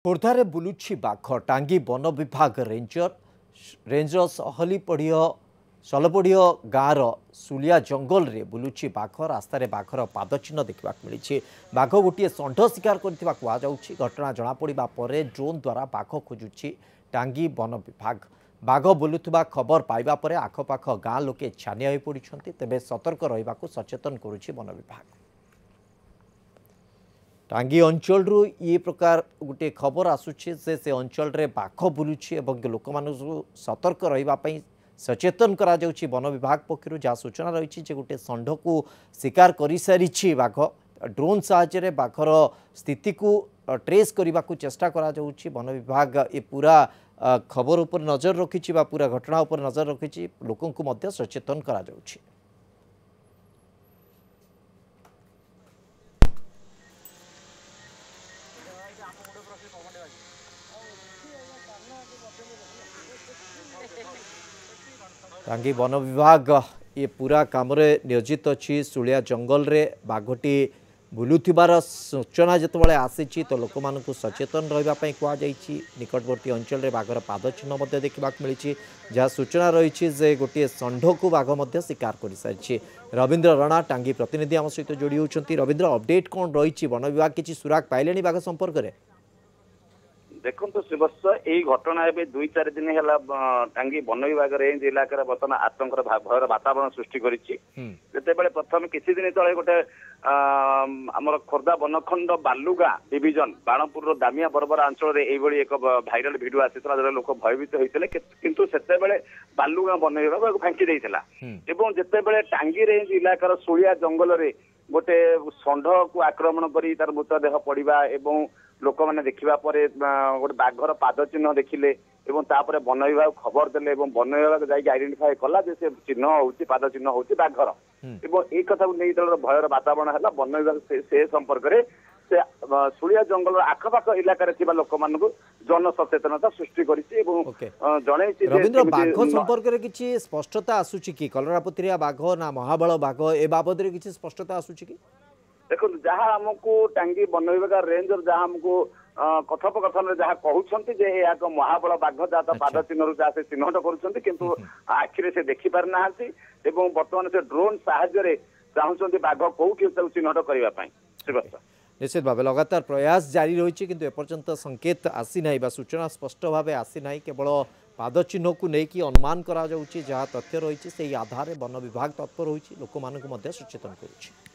खोर्धारे बुलुछि बाघ टांगी वन विभाग रेंजर सलपड़िय गाँवर सुलिया जंगल रे बुलुछि बाघ रास्तार बाघर पादचिन्ह देखा मिली। बाघ गोटे षंढ शिकार कहुछि। घटना जमापड़ा पर ड्रोन द्वारा बाघ खोजुछि टांगी वन विभाग। बाघ बुलुवा खबर पाइबा परे आखपाख गाँ लोके छानिया हो पड़ते। तेबे सतर्क रहा सचेतन करुछि वन विभाग। टांगी अंचल ये प्रकार गोटे खबर आसुचे से अंचल रे बाघ बुलुछि एवं लोक मानू सतर्क रही सचेतन करा जाउछि वन विभाग पक्षरु। जहाँ सूचना रही गोटे षंढ को शिकार कर सारी बाघ ड्रोन साहाय्य बाघर स्थिति को ट्रेस करने को चेष्टा करा जाउछि। वन विभाग ये पूरा खबर उपर नजर रखी पूरा घटना उपर नजर रखी लोकों को मध्य सचेतन करा जाउछि। टांगी वन विभाग ये पूरा काम नियोजित अच्छी। सुलिया जंगल रे बाघटी बुलुथिबार सूचना जितेबाला आसी तो लोक मानू सचेतन रही कहुई। निकटवर्ती अंचल रे बाघर पादचिन्ह देखा मिली। जहाँ सूचना रही जे गोटे षंढ को बाघ शिकार कर सारी। रवींद्र रणा टांगी प्रतिनिधि आम सहित जोड़ी होती। रवींद्र अपडेट कौन रही वन विभाग किसी सुराग पाइले बाघ संपर्क में? देखो श्रीवत्स यही घटना ए 2-4 दिन है टांगी वन विभाग रेंज इलाकार बर्तमान आतंकर भयर वातावरण सृष्टि करते प्रथम किसी दिन तले गोटे आमर खोर्धा बनखंड बालुगा डिविजन बाणपुर दामिया बरबरा अंचल एक भाइराल भिडियो आसीला जो लोक भयभीत होते किंतु सेतेबेले बालुगा वन विभाग फांकी देइथिला। एवं जेतेबेले टांगी रेंज इलाकार सुलिया जंगल रे गोटे षंढ को आक्रमण करी तार मृतदेह पड़िबा एवं लोक मैंने देखा गोटे बाघर पाद चिन्ह देखिले एवं तापर वन विभाग खबर देले एवं वन विभाग जाइए आइडेंटिफाई कला जे से चिन्ह होउछि पाद चिन्ह होउछि बाघर एवं एक कथा को नहीं भयर वातावरण है। वन विभाग से संपर्क में से सुलिया जंगल आखपाख इलाकार लोक मानू जन सचेतनता सृष्टि रवींद्र बाघ संपर्क में किसी स्पष्टता आसूची कि कलरापतरिया बाघ ना महाबल बाघ ए बाबद किसी स्पष्टता आसूची कि? देखो जहाँ आमको टांगी वन विभाग रेंजर जहाँ आमको कथोपकथन जहाँ कहते जे एक महाबल बाघ जहाँ पाद चिन्ह जहाँ से चिन्हट कर किंतु आखिरे से देखी पारि ना बर्तमान से ड्रोन साहाय्य चाहते बाघ कौटी चिन्हट करने। निश्चित भाव लगातार प्रयास जारी रही किंतु एपर्यंत संकेत आसी ना सूचना स्पष्ट भाव आसी ना। केवल पाद चिन्ह को लेकिन अनुमान करा जहाँ तथ्य रही से आधार वन विभाग तत्पर होती लोक मानू सचेतन करुच्ची।